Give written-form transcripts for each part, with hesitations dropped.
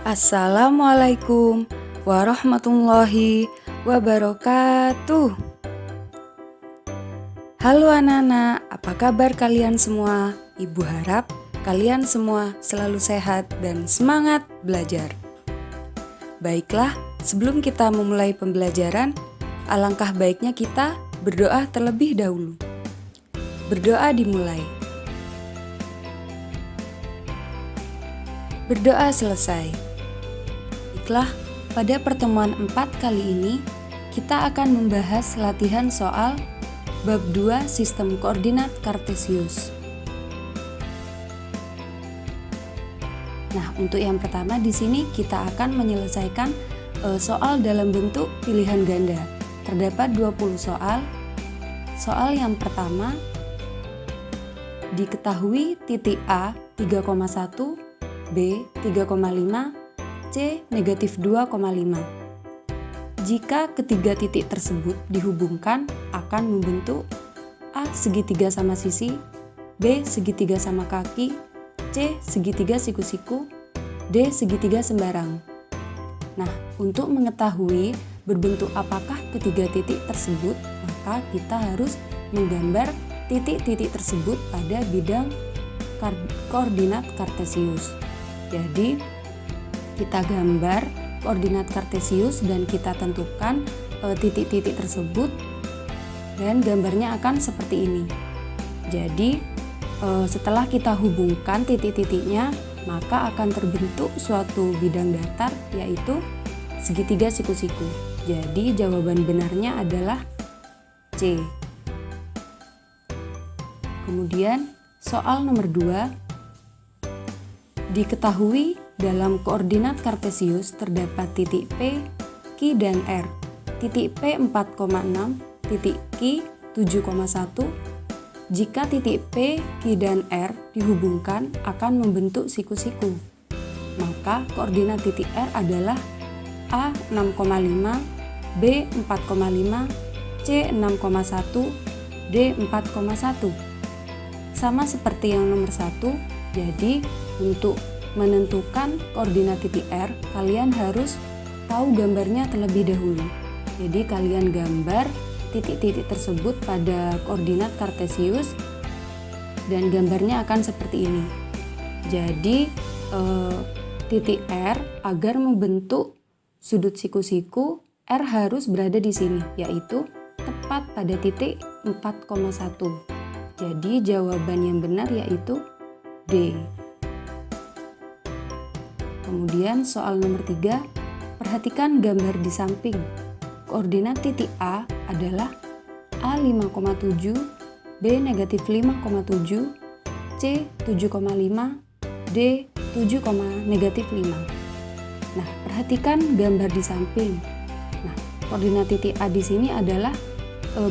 Assalamualaikum warahmatullahi wabarakatuh. Halo anak-anak, apa kabar kalian semua? Ibu harap kalian semua selalu sehat dan semangat belajar. Baiklah, sebelum kita memulai pembelajaran, alangkah baiknya kita berdoa terlebih dahulu. Berdoa dimulai. Berdoa selesai. Baiklah, pada pertemuan 4 kali ini, kita akan membahas latihan soal bab 2 sistem koordinat kartesius. Nah, untuk yang pertama di sini kita akan menyelesaikan soal dalam bentuk pilihan ganda. Terdapat 20 soal. Soal yang pertama, diketahui titik A 3,1, B 3,5, C negatif 2,5. Jika ketiga titik tersebut dihubungkan akan membentuk A segitiga sama sisi, B segitiga sama kaki, C segitiga siku-siku, D segitiga sembarang. Nah, untuk mengetahui berbentuk apakah ketiga titik tersebut, maka kita harus menggambar titik-titik tersebut pada bidang koordinat kartesius. Jadi, kita gambar koordinat kartesius dan kita tentukan titik-titik tersebut dan gambarnya akan seperti ini. Jadi, setelah kita hubungkan titik-titiknya, maka akan terbentuk suatu bidang datar yaitu segitiga siku-siku. Jadi, jawaban benarnya adalah C. Kemudian, soal nomor 2. Diketahui dalam koordinat kartesius terdapat titik P, Q, dan R. Titik P 4,6, titik Q 7,1. Jika titik P, Q, dan R dihubungkan akan membentuk siku-siku. Maka koordinat titik R adalah A 6,5, B 4,5, C 6,1, D 4,1. Sama seperti yang nomor 1, jadi untuk menentukan koordinat titik R, kalian harus tahu gambarnya terlebih dahulu. Jadi kalian gambar titik-titik tersebut pada koordinat kartesius dan gambarnya akan seperti ini. Jadi titik R agar membentuk sudut siku-siku, R harus berada di sini, yaitu tepat pada titik 4,1. Jadi jawaban yang benar yaitu D. Kemudian soal nomor 3, perhatikan gambar di samping. Koordinat titik A adalah A 5,7, B negatif 5,7, C 7,5, D 7, negatif 5. Nah, perhatikan gambar di samping. Nah, koordinat titik A di sini adalah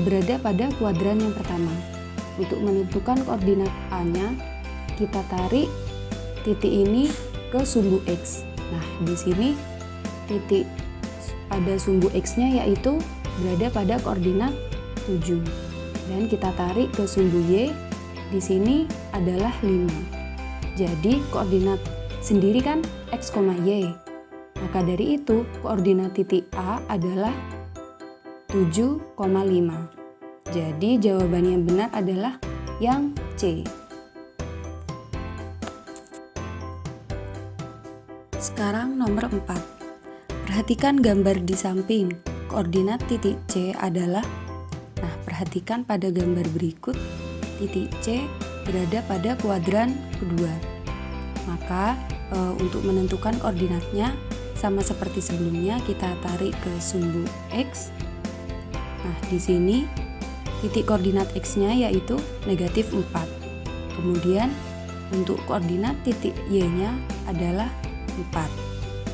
berada pada kuadran yang pertama. Untuk menentukan koordinat A-nya, kita tarik titik ini ke sumbu X. Nah, di sini titik pada sumbu X-nya yaitu berada pada koordinat 7. Dan kita tarik ke sumbu Y, di sini adalah 5. Jadi, koordinat sendiri kan X, Y. Maka dari itu, koordinat titik A adalah 7,5. Jadi, jawaban yang benar adalah yang C. Sekarang nomor 4. Perhatikan gambar di samping. Koordinat titik C adalah, nah perhatikan pada gambar berikut, titik C berada pada kuadran kedua. Maka untuk menentukan koordinatnya sama seperti sebelumnya, kita tarik ke sumbu X. Nah, di sini titik koordinat X-nya yaitu negatif 4. Kemudian untuk koordinat titik Y-nya adalah 4.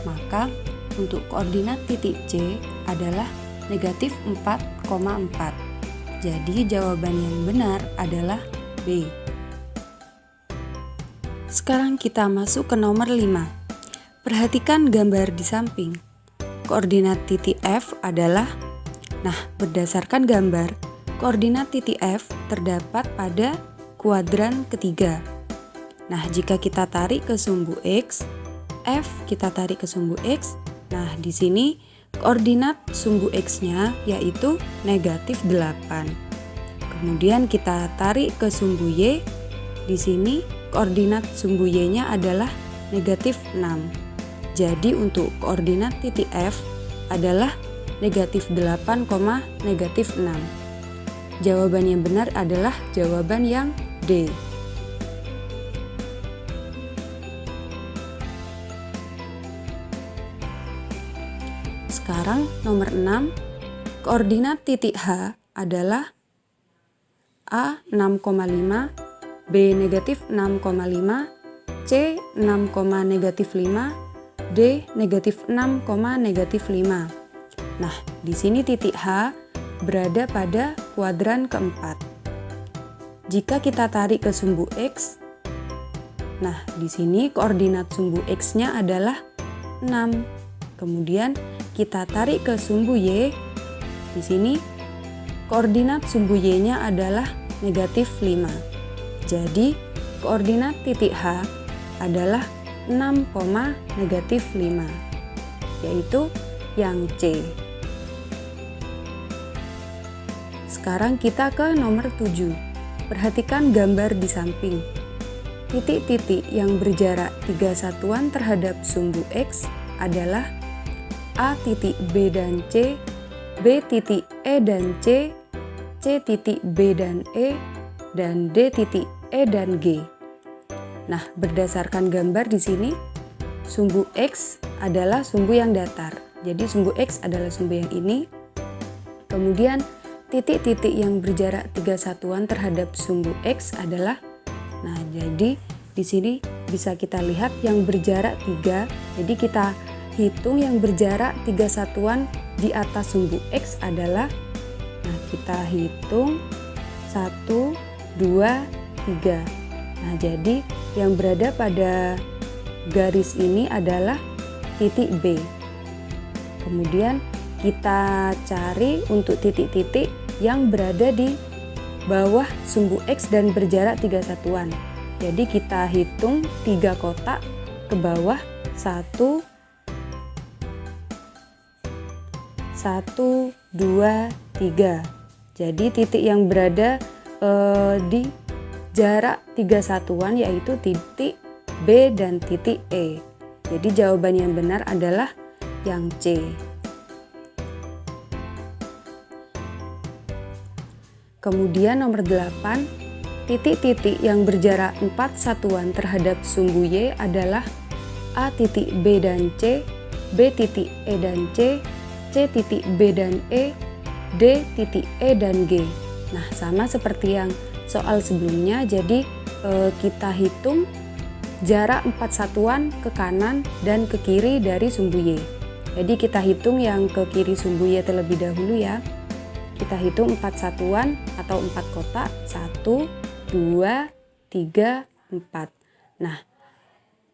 Maka untuk koordinat titik C adalah negatif 4,4. Jadi jawaban yang benar adalah B. Sekarang kita masuk ke nomor 5. Perhatikan gambar di samping. Koordinat titik F adalah, nah berdasarkan gambar, koordinat titik F terdapat pada kuadran ketiga. Nah, jika kita tarik ke sumbu X, F kita tarik ke sumbu X. Nah, di sini koordinat sumbu X-nya yaitu negatif 8. Kemudian kita tarik ke sumbu Y. Di sini koordinat sumbu Y-nya adalah negatif 6. Jadi untuk koordinat titik F adalah negatif 8, negatif 6. Jawaban yang benar adalah jawaban yang D. Sekarang nomor 6, koordinat titik H adalah A 6,5, B negatif 6,5, C 6, negatif 5, D negatif 6, negatif 5. Nah, di sini titik H berada pada kuadran keempat. Jika kita tarik ke sumbu X, nah di sini koordinat sumbu X-nya adalah 6. Kemudian kita tarik ke sumbu Y. Di sini koordinat sumbu Y-nya adalah negatif 5. Jadi koordinat titik H adalah 6, negatif 5, yaitu yang C. Sekarang kita ke nomor 7. Perhatikan gambar di samping. Titik-titik yang berjarak 3 satuan terhadap sumbu X adalah A titik B dan C, B titik E dan C, C titik B dan E, dan D titik E dan G. Nah, berdasarkan gambar di sini, sumbu X adalah sumbu yang datar. Jadi sumbu X adalah sumbu yang ini. Kemudian titik-titik yang berjarak 3 satuan terhadap sumbu X adalah, nah jadi di sini bisa kita lihat yang berjarak 3. Jadi kita hitung yang berjarak 3 satuan di atas sumbu X adalah, nah kita hitung 1, 2, 3. Nah jadi yang berada pada garis ini adalah titik B. Kemudian kita cari untuk titik-titik yang berada di bawah sumbu X dan berjarak 3 satuan. Jadi kita hitung 3 kotak ke bawah, 1, 2, 3. Jadi titik yang berada di jarak 3 satuan yaitu titik B dan titik E. Jadi jawaban yang benar adalah yang C. Kemudian nomor 8, titik-titik yang berjarak 4 satuan terhadap sumbu Y adalah A titik B dan C, B titik E dan C, C titik B dan E, D titik E dan G. Nah, sama seperti yang soal sebelumnya, jadi kita hitung jarak 4 satuan ke kanan dan ke kiri dari sumbu Y. Jadi kita hitung yang ke kiri sumbu Y terlebih dahulu ya. Kita hitung 4 satuan atau 4 kotak, 1, 2, 3, 4. Nah,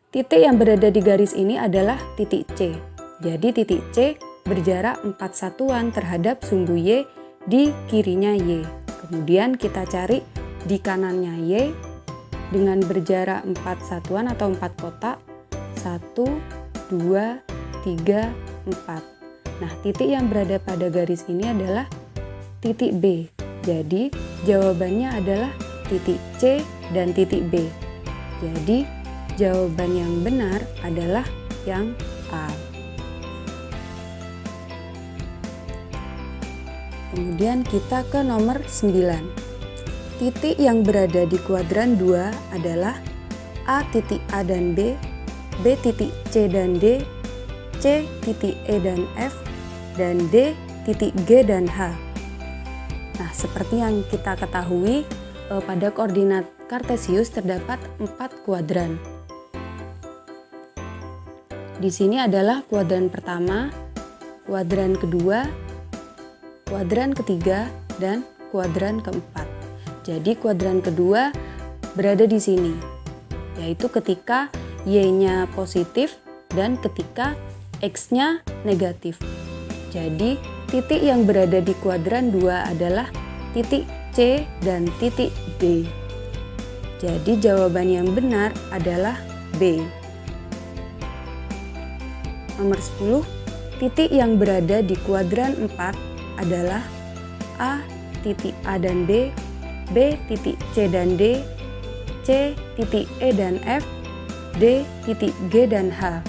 titik yang berada di garis ini adalah titik C. Jadi titik C berjarak 4 satuan terhadap sumbu Y di kirinya Y. Kemudian kita cari di kanannya Y dengan berjarak 4 satuan atau 4 kotak, 1, 2, 3, 4. Nah, titik yang berada pada garis ini adalah titik B. Jadi jawabannya adalah titik C dan titik B. Jadi jawaban yang benar adalah yang A. Kemudian kita ke nomor 9. Titik yang berada di kuadran 2 adalah A titik A dan B, B titik C dan D, C titik E dan F, dan D titik G dan H. Nah, seperti yang kita ketahui, pada koordinat Kartesius terdapat 4 kuadran. Di sini adalah kuadran pertama, kuadran kedua, kuadran ketiga, dan kuadran keempat. Jadi kuadran kedua berada di sini, yaitu ketika Y-nya positif dan ketika X-nya negatif. Jadi titik yang berada di kuadran 2 adalah titik C dan titik D. Jadi jawaban yang benar adalah B. Nomor 10, titik yang berada di kuadran 4 adalah A titik A dan B, B titik C dan D, C titik E dan F, D titik G dan H.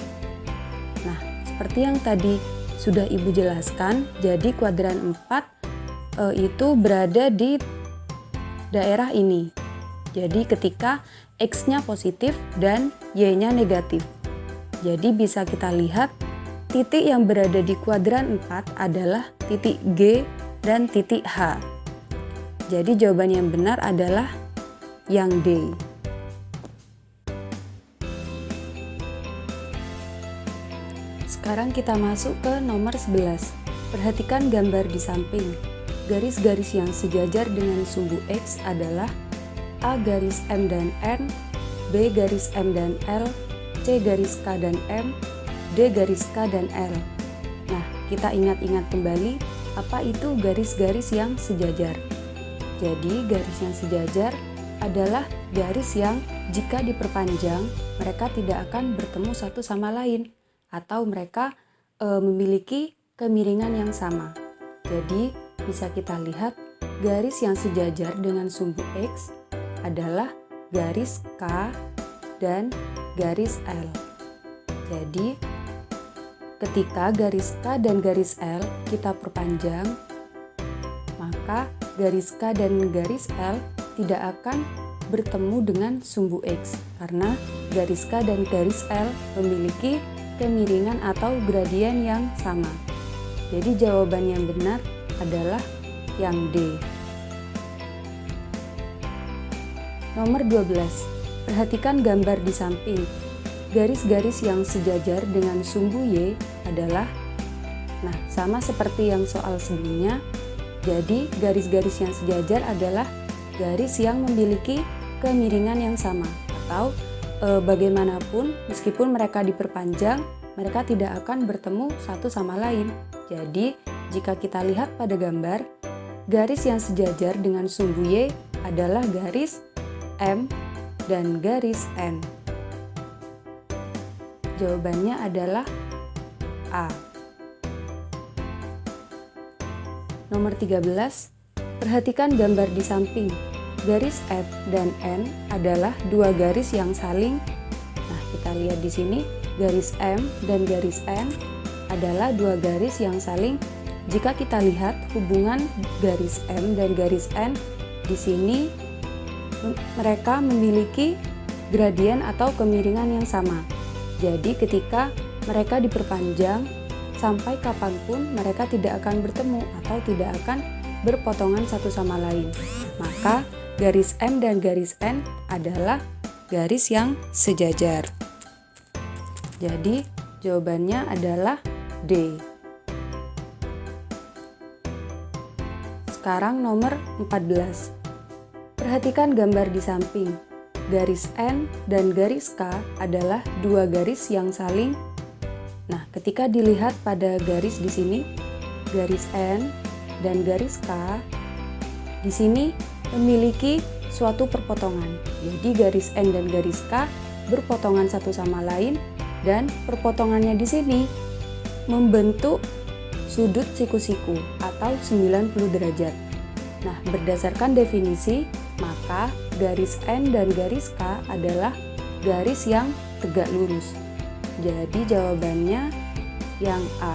Nah, seperti yang tadi sudah Ibu jelaskan, jadi kuadran 4 itu berada di daerah ini. Jadi ketika X-nya positif dan Y-nya negatif. Jadi bisa kita lihat titik yang berada di kuadran 4 adalah titik G dan titik H. Jadi jawaban yang benar adalah yang D. Sekarang kita masuk ke nomor 11. Perhatikan gambar di samping. Garis-garis yang sejajar dengan sumbu X adalah A garis M dan N, B garis M dan L, C garis K dan M, D garis K dan L. Nah, kita ingat-ingat kembali apa itu garis-garis yang sejajar. Jadi, garis yang sejajar adalah garis yang jika diperpanjang, mereka tidak akan bertemu satu sama lain atau mereka memiliki kemiringan yang sama. Jadi, bisa kita lihat garis yang sejajar dengan sumbu X adalah garis K dan garis L. Jadi, ketika garis K dan garis L kita perpanjang, maka garis K dan garis L tidak akan bertemu dengan sumbu X karena garis K dan garis L memiliki kemiringan atau gradien yang sama. Jadi jawaban yang benar adalah yang D. Nomor 12. Perhatikan gambar di samping. Garis-garis yang sejajar dengan sumbu Y adalah, nah, sama seperti yang soal sebelumnya. Jadi garis-garis yang sejajar adalah garis yang memiliki kemiringan yang sama atau bagaimanapun meskipun mereka diperpanjang, mereka tidak akan bertemu satu sama lain. Jadi jika kita lihat pada gambar, garis yang sejajar dengan sumbu Y adalah garis M dan garis N. Jawabannya adalah A. Nomor 13, perhatikan gambar di samping. Garis F dan N adalah dua garis yang saling. Nah, kita lihat di sini, garis M dan garis N adalah dua garis yang saling. Jika kita lihat hubungan garis M dan garis N di sini, mereka memiliki gradien atau kemiringan yang sama. Jadi ketika mereka diperpanjang, sampai kapanpun mereka tidak akan bertemu atau tidak akan berpotongan satu sama lain. Maka garis M dan garis N adalah garis yang sejajar. Jadi jawabannya adalah D. Sekarang nomor 14. Perhatikan gambar di samping. Garis N dan garis K adalah dua garis yang saling. Nah, ketika dilihat pada garis di sini, garis N dan garis K di sini memiliki suatu perpotongan. Jadi garis N dan garis K berpotongan satu sama lain dan perpotongannya di sini membentuk sudut siku-siku atau 90 derajat. Nah, berdasarkan definisi, maka garis N dan garis K adalah garis yang tegak lurus. Jadi jawabannya yang A.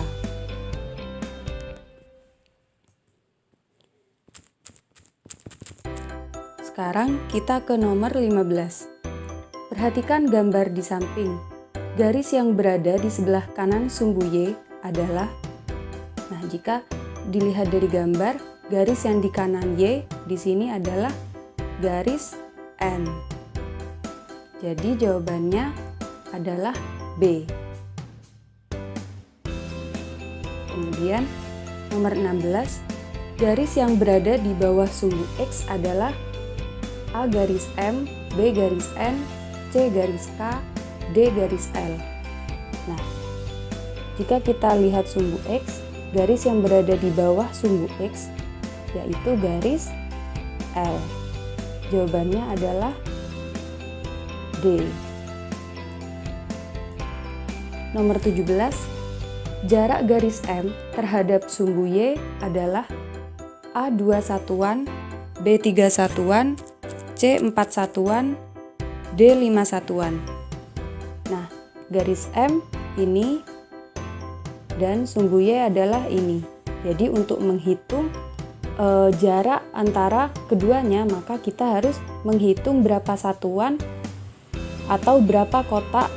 Sekarang kita ke nomor 15. Perhatikan gambar di samping. Garis yang berada di sebelah kanan sumbu Y adalah, nah, jika dilihat dari gambar, garis yang di kanan Y di sini adalah garis N. Jadi jawabannya adalah B. Kemudian nomor 16, garis yang berada di bawah sumbu X adalah A garis M, B garis N, C garis K, D garis L. Nah, jika kita lihat sumbu X, garis yang berada di bawah sumbu X yaitu garis L. Jawabannya adalah D. Nomor 17, jarak garis M terhadap sumbu Y adalah A2 satuan, B3 satuan, C4 satuan, D5 satuan. Nah, garis M ini dan sumbu Y adalah ini. Jadi untuk menghitung jarak antara keduanya, maka kita harus menghitung berapa satuan atau berapa kotak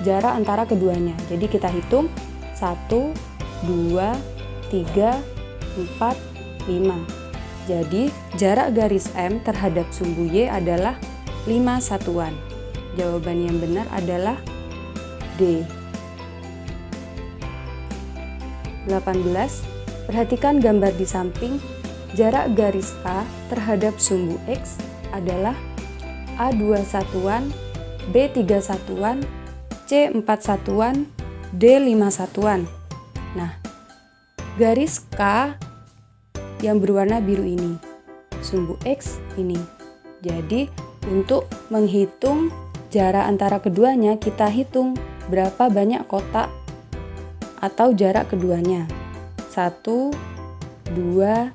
jarak antara keduanya. Jadi kita hitung 1, 2, 3, 4, 5. Jadi jarak garis M terhadap sumbu Y adalah 5 satuan. Jawaban yang benar adalah D. 18. Perhatikan gambar di samping. Jarak garis K terhadap sumbu X adalah A2 satuan, B3 satuan, C4 satuan, D5 satuan. Nah, garis K yang berwarna biru ini, sumbu X ini. Jadi, untuk menghitung jarak antara keduanya, kita hitung berapa banyak kotak atau jarak keduanya. 1, 2,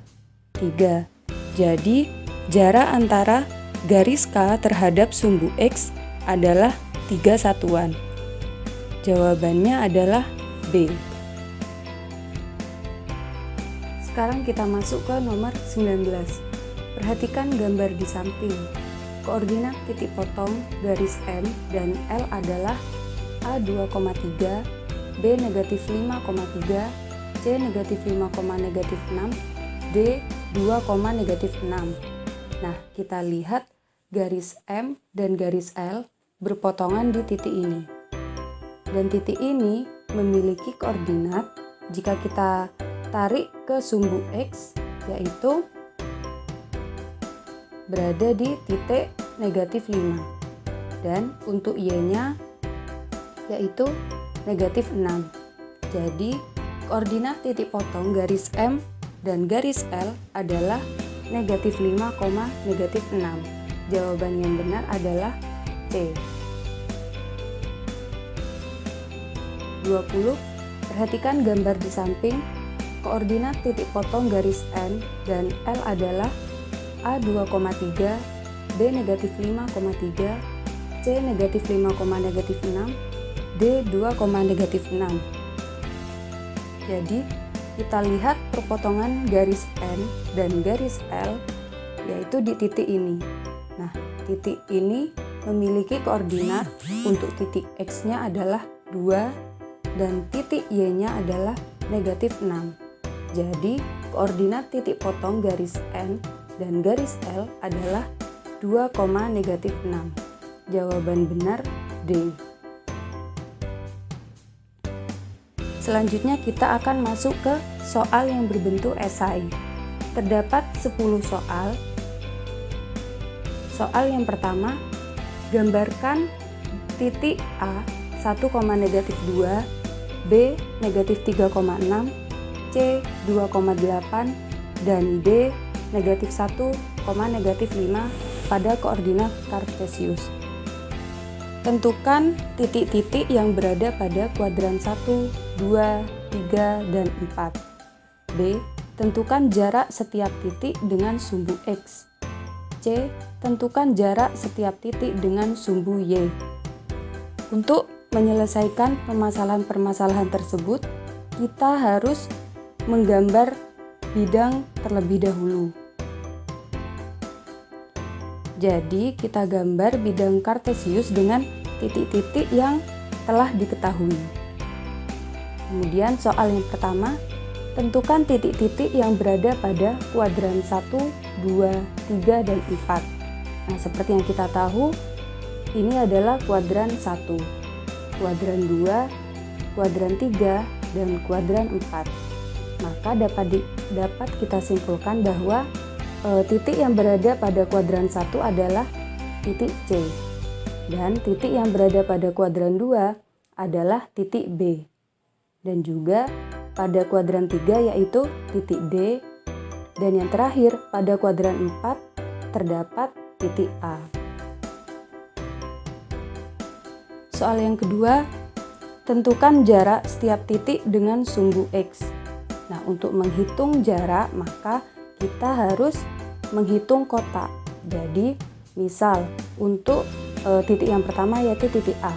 3. Jadi, jarak antara garis K terhadap sumbu X adalah 3 satuan. Jawabannya adalah B. Sekarang kita masuk ke nomor 19. Perhatikan gambar di samping. Koordinat titik potong garis M dan L adalah A2,3, B negatif 5,3, C negatif 5,6, D 2,6. Nah, kita lihat garis M dan garis L berpotongan di titik ini. Dan titik ini memiliki koordinat jika kita tarik ke sumbu X, yaitu berada di titik negatif 5. Dan untuk Y-nya yaitu negatif 6. Jadi, koordinat titik potong garis M dan garis L adalah negatif 5, negatif 6. Jawaban yang benar adalah C. 20. Perhatikan gambar di samping. Koordinat titik potong garis N dan L adalah A2,3, B negatif 5,3, C negatif 5,6, D 2,6. Jadi, kita lihat perpotongan garis N dan garis L yaitu di titik ini. Nah, titik ini memiliki koordinat untuk titik X-nya adalah 2 dan titik Y-nya adalah negatif 6. Jadi, koordinat titik potong garis N dan garis L adalah 2,6. Jawaban benar D. Selanjutnya kita akan masuk ke soal yang berbentuk esai. Terdapat 10 soal. Soal yang pertama, gambarkan titik A 1,2, B negatif 3,6, C 2,8, dan D negatif 1,5 pada koordinat Kartesius. Tentukan titik-titik yang berada pada kuadran 1, 2, 3, dan 4. B. Tentukan jarak setiap titik dengan sumbu X. C. Tentukan jarak setiap titik dengan sumbu Y. Untuk menyelesaikan permasalahan-permasalahan tersebut, kita harus menggambar bidang terlebih dahulu. Jadi, kita gambar bidang Kartesius dengan titik-titik yang telah diketahui. Kemudian soal yang pertama, tentukan titik-titik yang berada pada kuadran 1, 2, 3, dan 4. Nah, seperti yang kita tahu, ini adalah kuadran 1, kuadran 2, kuadran 3, dan kuadran 4. Maka dapat kita simpulkan bahwa titik yang berada pada kuadran 1 adalah titik C. Dan titik yang berada pada kuadran 2 adalah titik B. Dan juga pada kuadran 3 yaitu titik D. Dan yang terakhir pada kuadran 4 terdapat titik A. Soal yang kedua, tentukan jarak setiap titik dengan sumbu X. Nah, untuk menghitung jarak maka kita harus menghitung kotak. Jadi, misal untuk titik yang pertama yaitu titik A.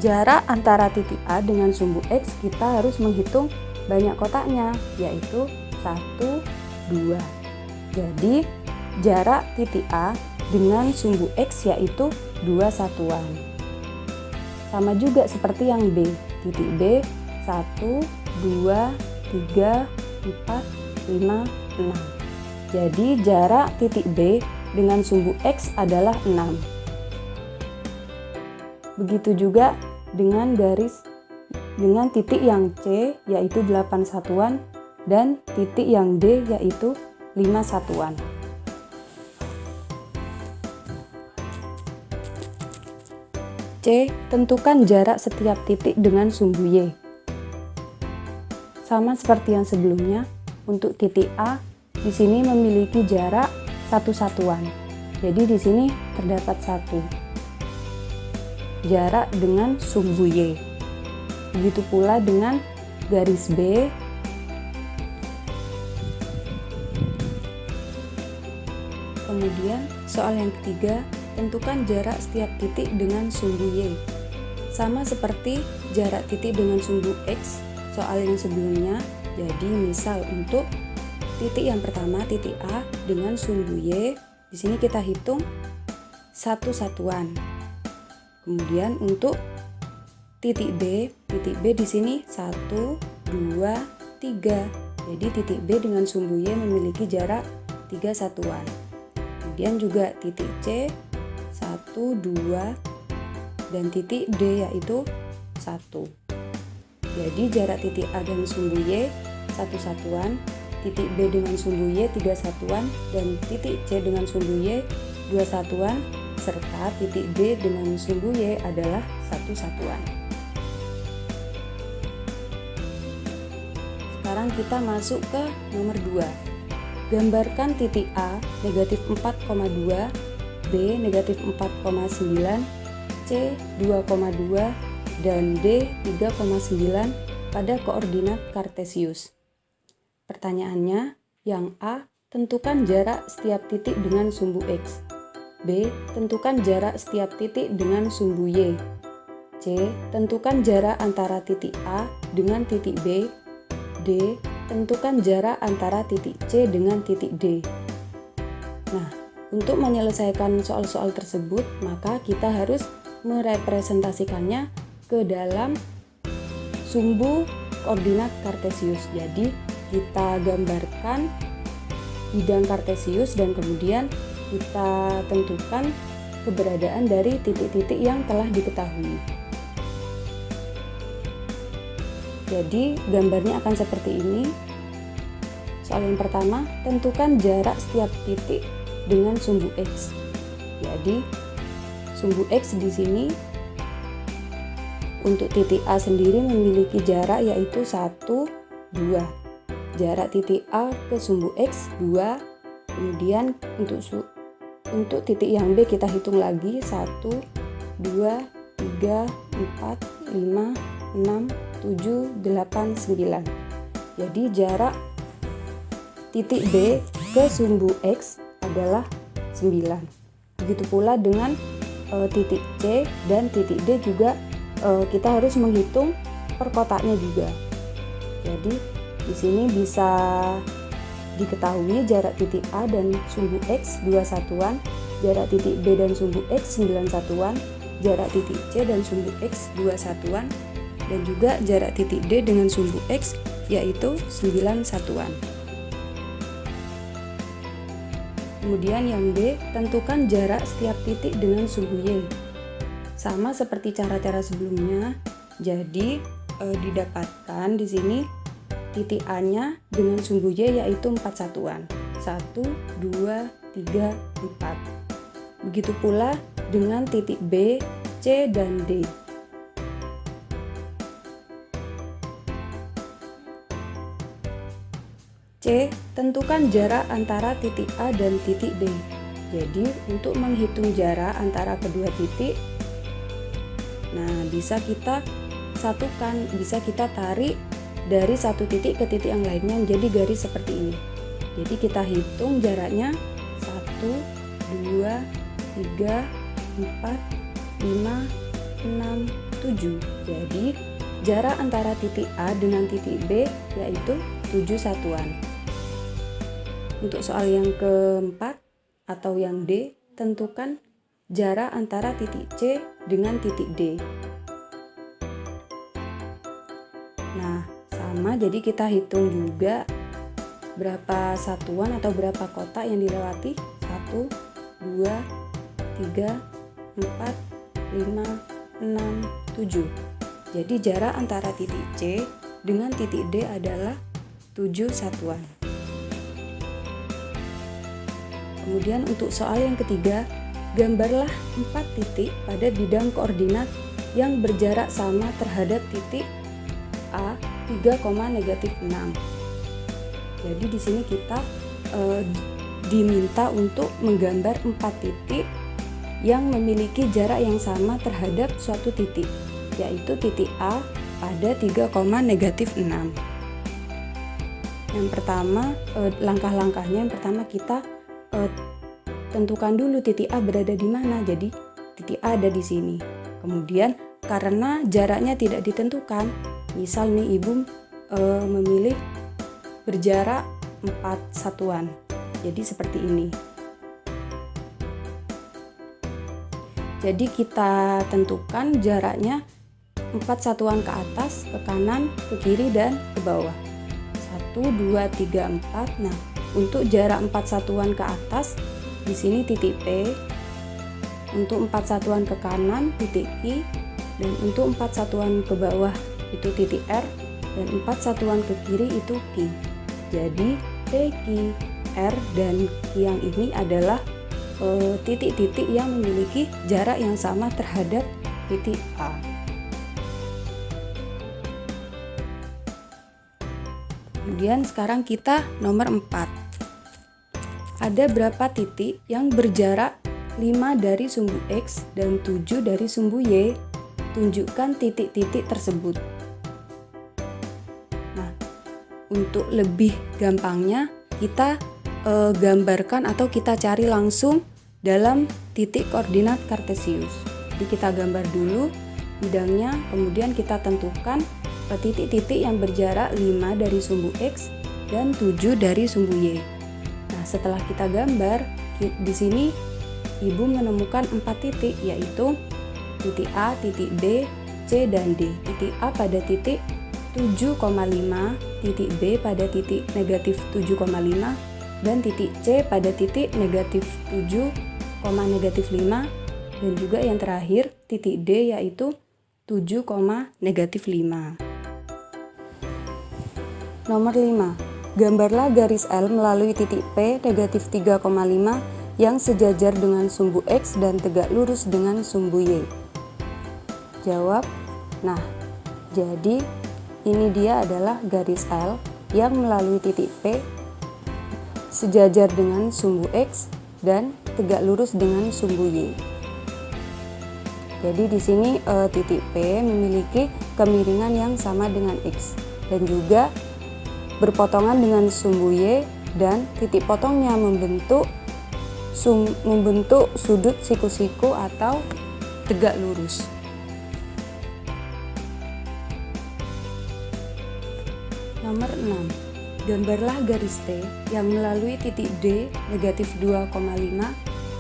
Jarak antara titik A dengan sumbu X kita harus menghitung banyak kotaknya, yaitu 1, 2. Jadi, jarak titik A dengan sumbu X yaitu 2 satuan. Sama juga seperti yang B. Titik B 1, 2, 3, 4, 5, 6. Jadi, jarak titik B dengan sumbu X adalah 6. Begitu juga dengan titik yang C yaitu 8 satuan dan titik yang D yaitu 5 satuan. C. Tentukan jarak setiap titik dengan sumbu Y. Sama seperti yang sebelumnya, untuk titik A di sini memiliki jarak 1 satuan. Jadi di sini terdapat 1 jarak dengan sumbu Y. Begitu pula dengan garis B. Kemudian soal yang ketiga, tentukan jarak setiap titik dengan sumbu Y. Sama seperti jarak titik dengan sumbu X, soal yang sebelumnya. Jadi misal untuk titik yang pertama, titik A dengan sumbu Y, di sini kita hitung 1 satuan. Kemudian untuk titik B di sini 1, 2, 3. Jadi titik B dengan sumbu Y memiliki jarak 3 satuan. Kemudian juga titik C 1, 2 dan titik D yaitu 1. Jadi jarak titik A dengan sumbu Y 1 satuan, titik B dengan sumbu Y 3 satuan dan titik C dengan sumbu Y 2 satuan, serta titik D dengan sumbu Y adalah 1 satuan. Sekarang kita masuk ke nomor 2. Gambarkan titik A negatif 4,2, B negatif 4,9, C 2,2, dan D 3,9 pada koordinat kartesius. Pertanyaannya, yang A, tentukan jarak setiap titik dengan sumbu X. B. Tentukan jarak setiap titik dengan sumbu Y. C. Tentukan jarak antara titik A dengan titik B. D. Tentukan jarak antara titik C dengan titik D. Nah, untuk menyelesaikan soal-soal tersebut, maka kita harus merepresentasikannya ke dalam sumbu koordinat kartesius. Jadi, kita gambarkan bidang kartesius dan kemudian kita tentukan keberadaan dari titik-titik yang telah diketahui. Jadi gambarnya akan seperti ini. Soal yang pertama, tentukan jarak setiap titik dengan sumbu X. Jadi sumbu X di sini untuk titik A sendiri memiliki jarak yaitu 1, 2. Jarak titik A ke sumbu X 2. Kemudian untuk titik yang B kita hitung lagi 1, 2, 3, 4, 5, 6, 7, 8, 9. Jadi jarak titik B ke sumbu X adalah 9. Begitu pula dengan titik C dan titik D juga kita harus menghitung per kotaknya juga. Jadi di sini bisa diketahui jarak titik A dan sumbu X 2 satuan, jarak titik B dan sumbu X 9 satuan, jarak titik C dan sumbu X 2 satuan, dan juga jarak titik D dengan sumbu X yaitu 9 satuan. Kemudian yang D, tentukan jarak setiap titik dengan sumbu Y. Sama seperti cara-cara sebelumnya, jadi didapatkan di sini titik A-nya dengan sumbu Y yaitu 4 satuan. 1, 2, 3, 4. Begitu pula dengan titik B, C, dan D. C. Tentukan jarak antara titik A dan titik D. Jadi untuk menghitung jarak antara kedua titik, nah bisa kita satukan, bisa kita tarik dari satu titik ke titik yang lainnya menjadi garis seperti ini. Jadi kita hitung jaraknya 1, 2, 3, 4, 5, 6, 7. Jadi jarak antara titik A dengan titik B yaitu 7 satuan. Untuk soal yang keempat atau yang D, tentukan jarak antara titik C dengan titik D. Nah, sama, jadi kita hitung juga berapa satuan atau berapa kotak yang dilewati. 1, 2, 3, 4, 5, 6, 7. Jadi jarak antara titik C dengan titik D adalah 7 satuan. Kemudian untuk soal yang ketiga, gambarlah 4 titik pada bidang koordinat yang berjarak sama terhadap titik A 3,-6. Jadi di sini kita diminta untuk menggambar 4 titik yang memiliki jarak yang sama terhadap suatu titik, yaitu titik A pada 3,-6. Yang pertama, langkah-langkahnya, yang pertama kita tentukan dulu titik A berada di mana. Jadi titik A ada di sini. Kemudian karena jaraknya tidak ditentukan, misal nih ibu memilih berjarak 4 satuan. Jadi seperti ini. Jadi kita tentukan jaraknya 4 satuan ke atas, ke kanan, ke kiri, dan ke bawah. 1, 2, 3, 4. Nah, untuk jarak 4 satuan ke atas, di sini titik P. Untuk 4 satuan ke kanan, titik Q. Dan untuk 4 satuan ke bawah, itu titik R. Dan 4 satuan ke kiri, itu Q. Jadi, P, Q, R, dan Q yang ini adalah titik-titik yang memiliki jarak yang sama terhadap titik A. Kemudian sekarang kita nomor 4. Ada berapa titik yang berjarak 5 dari sumbu X dan 7 dari sumbu Y? Tunjukkan titik-titik tersebut. Nah, untuk lebih gampangnya kita gambarkan atau kita cari langsung dalam titik koordinat kartesius. Jadi kita gambar dulu bidangnya, kemudian kita tentukan titik-titik yang berjarak 5 dari sumbu X dan 7 dari sumbu Y. Nah, setelah kita gambar, di sini ibu menemukan 4 titik, yaitu titik A, titik B, C, dan D. Titik A pada titik 7,5, titik B pada titik negatif 7,5, dan titik C pada titik negatif 7,-5, dan juga yang terakhir titik D yaitu 7,-5. Nomor 5. Gambarlah garis L melalui titik P negatif 3,5 yang sejajar dengan sumbu X dan tegak lurus dengan sumbu Y. Jawab. Nah, jadi ini dia adalah garis L yang melalui titik P sejajar dengan sumbu X dan tegak lurus dengan sumbu Y. Jadi di sini titik P memiliki kemiringan yang sama dengan X dan juga berpotongan dengan sumbu Y, dan titik potongnya membentuk sudut siku-siku atau tegak lurus. Nomor 6. Gambarlah garis T yang melalui titik D negatif 2,5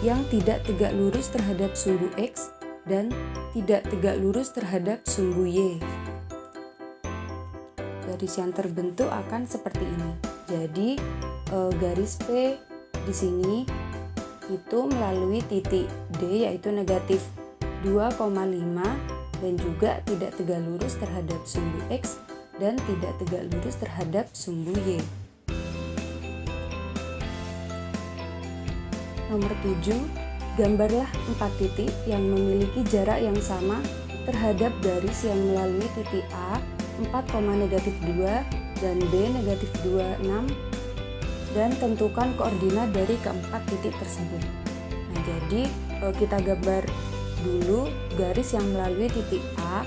yang tidak tegak lurus terhadap sumbu X dan tidak tegak lurus terhadap sumbu Y. Garis yang terbentuk akan seperti ini. Jadi garis P di sini itu melalui titik D yaitu negatif 2,5 dan juga tidak tegak lurus terhadap sumbu X dan tidak tegak lurus terhadap sumbu Y. Nomor 7, gambarlah 4 titik yang memiliki jarak yang sama terhadap garis yang melalui titik A 4,-2 dan B negatif 26, dan tentukan koordinat dari keempat titik tersebut. Nah, jadi kita gambar dulu garis yang melalui titik A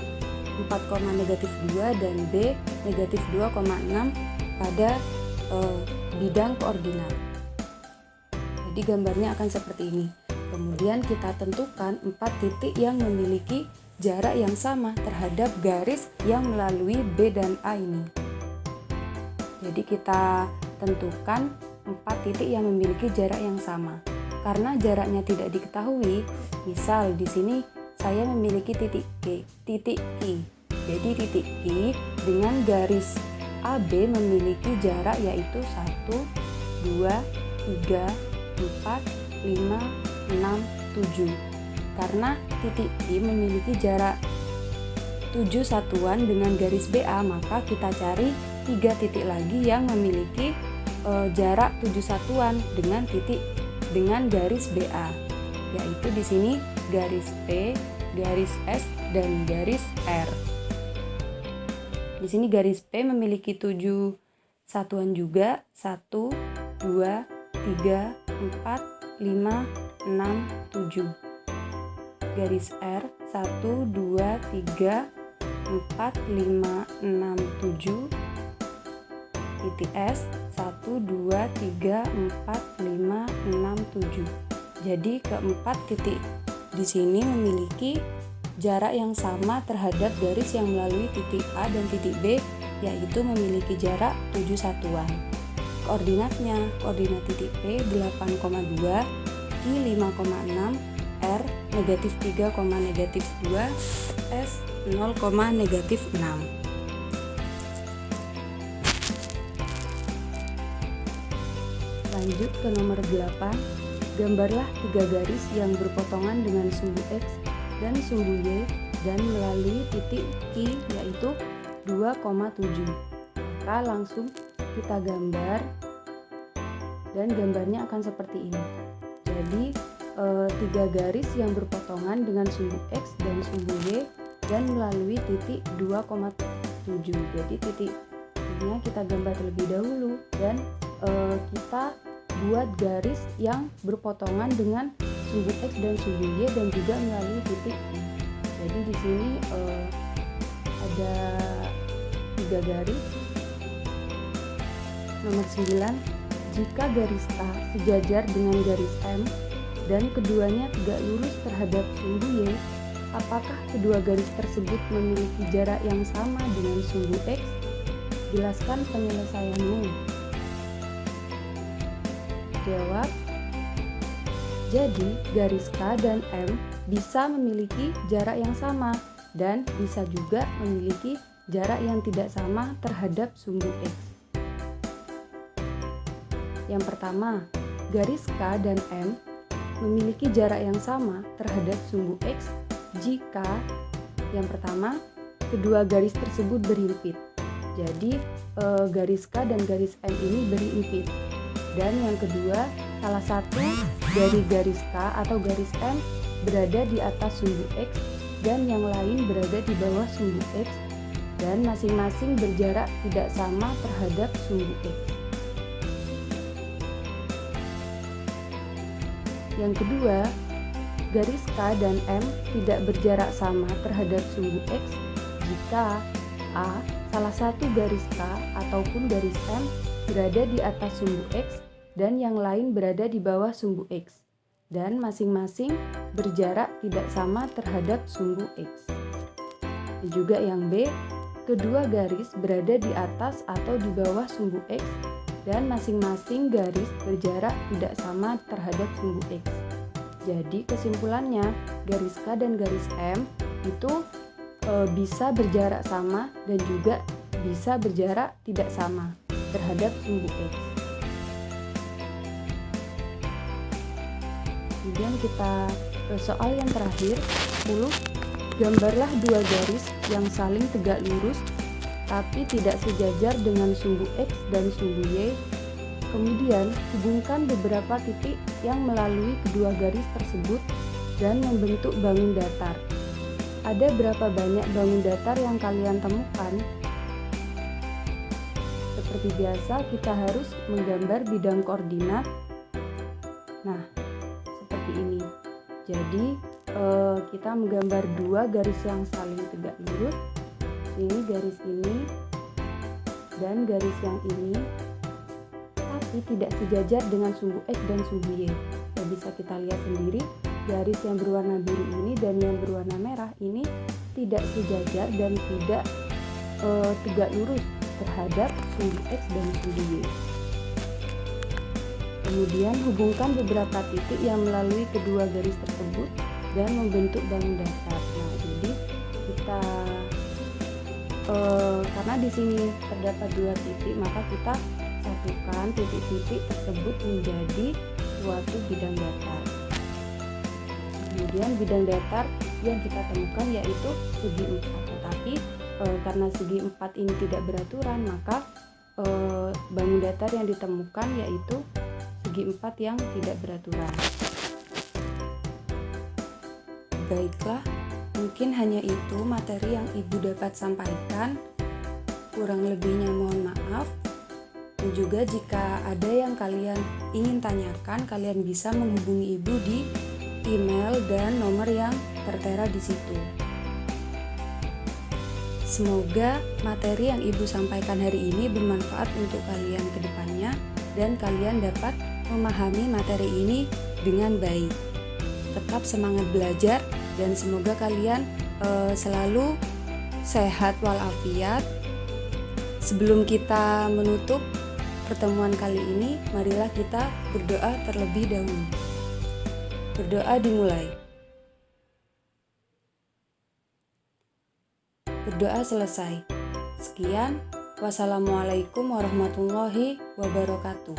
4,-2 dan B negatif 2,6 pada bidang koordinat. Jadi gambarnya akan seperti ini. Kemudian kita tentukan 4 titik yang memiliki jarak yang sama terhadap garis yang melalui B dan A ini. Jadi kita tentukan 4 titik yang memiliki jarak yang sama. Karena jaraknya tidak diketahui, misal di sini saya memiliki titik Q. Jadi titik Q dengan garis AB memiliki jarak yaitu 1, 2, 3, 4, 5, 6, 7. Karena titik Q memiliki jarak 7 satuan dengan garis BA, maka kita cari 3 titik lagi yang memiliki jarak 7 satuan dengan garis BA, yaitu di sini garis P, garis S, dan garis R. Di sini garis P memiliki 7 satuan juga, 1, 2, 3, 4, 5, 6, 7. Garis R 1, 2, 3, 4, 5, 6, 7. Titik S 1, 2, 3, 4, 5, 6, 7. Jadi keempat titik di sini memiliki jarak yang sama terhadap garis yang melalui titik A dan titik B, yaitu memiliki jarak 7 satuan. Koordinatnya, koordinat titik P 8,2, Q 5,6, R negatif 3, negatif 2, S 0, negatif 6. Lanjut ke nomor 8. Gambarlah 3 garis yang berpotongan dengan sumbu X dan sumbu Y dan melalui titik Q yaitu 2,7. Maka langsung kita gambar dan gambarnya akan seperti ini. Jadi 3 garis yang berpotongan dengan sumbu X dan sumbu Y dan melalui titik 2,7. Jadi titiknya kita gambar terlebih dahulu dan kita buat garis yang berpotongan dengan sumbu X dan sumbu Y dan juga melalui titik I. Jadi di sini ada 3 garis. Nomor 9, jika garis K sejajar dengan garis M dan keduanya tegak lurus terhadap sumbu Y, apakah kedua garis tersebut memiliki jarak yang sama dengan sumbu X? Jelaskan penyelesaianmu. Jawab. Jadi, garis K dan M bisa memiliki jarak yang sama dan bisa juga memiliki jarak yang tidak sama terhadap sumbu X. Yang pertama, garis K dan M memiliki jarak yang sama terhadap sumbu X jika yang pertama, kedua garis tersebut berhimpit. Jadi, garis K dan garis M ini berhimpit. Dan yang kedua, salah satu dari garis K atau garis M berada di atas sumbu X dan yang lain berada di bawah sumbu X dan masing-masing berjarak tidak sama terhadap sumbu X. Yang kedua, garis K dan M tidak berjarak sama terhadap sumbu X jika A. Salah satu garis K ataupun garis M berada di atas sumbu X dan yang lain berada di bawah sumbu X dan masing-masing berjarak tidak sama terhadap sumbu X. Dan juga yang B, kedua garis berada di atas atau di bawah sumbu X dan masing-masing garis berjarak tidak sama terhadap sumbu X. Jadi kesimpulannya, garis K dan garis M itu bisa berjarak sama dan juga bisa berjarak tidak sama terhadap sumbu X. Kemudian kita ke soal yang terakhir, 10. Gambarlah 2 garis yang saling tegak lurus tapi tidak sejajar dengan sumbu X dan sumbu Y. Kemudian hubungkan beberapa titik yang melalui kedua garis tersebut dan membentuk bangun datar. Ada berapa banyak bangun datar yang kalian temukan? Seperti biasa, kita harus menggambar bidang koordinat. Nah, seperti ini. Jadi kita menggambar 2 garis yang saling tegak lurus ini, garis ini, dan garis yang ini, tapi tidak sejajar dengan sumbu X dan sumbu Y. Ya, bisa kita lihat sendiri, garis yang berwarna biru ini dan yang berwarna merah ini tidak sejajar dan tidak tegak lurus terhadap sumbu X dan sumbu Y. Kemudian hubungkan beberapa titik yang melalui kedua garis tersebut dan membentuk bangun datar. Nah, jadi kita karena di sini terdapat dua titik, maka kita satukan titik-titik tersebut menjadi suatu bidang datar. Kemudian bidang datar yang kita temukan yaitu segi 4. Tetapi karena segi 4 ini tidak beraturan, maka bangun datar yang ditemukan yaitu segi 4 yang tidak beraturan. Baiklah, mungkin hanya itu materi yang Ibu dapat sampaikan. Kurang lebihnya mohon maaf. Dan juga jika ada yang kalian ingin tanyakan, kalian bisa menghubungi Ibu di email dan nomor yang tertera di situ. Semoga materi yang Ibu sampaikan hari ini bermanfaat untuk kalian ke depannya dan kalian dapat memahami materi ini dengan baik. Tetap semangat belajar dan semoga kalian selalu sehat walafiat. Sebelum kita menutup pertemuan kali ini, marilah kita berdoa terlebih dahulu. Berdoa dimulai. Berdoa selesai. Sekian. Wassalamualaikum warahmatullahi wabarakatuh.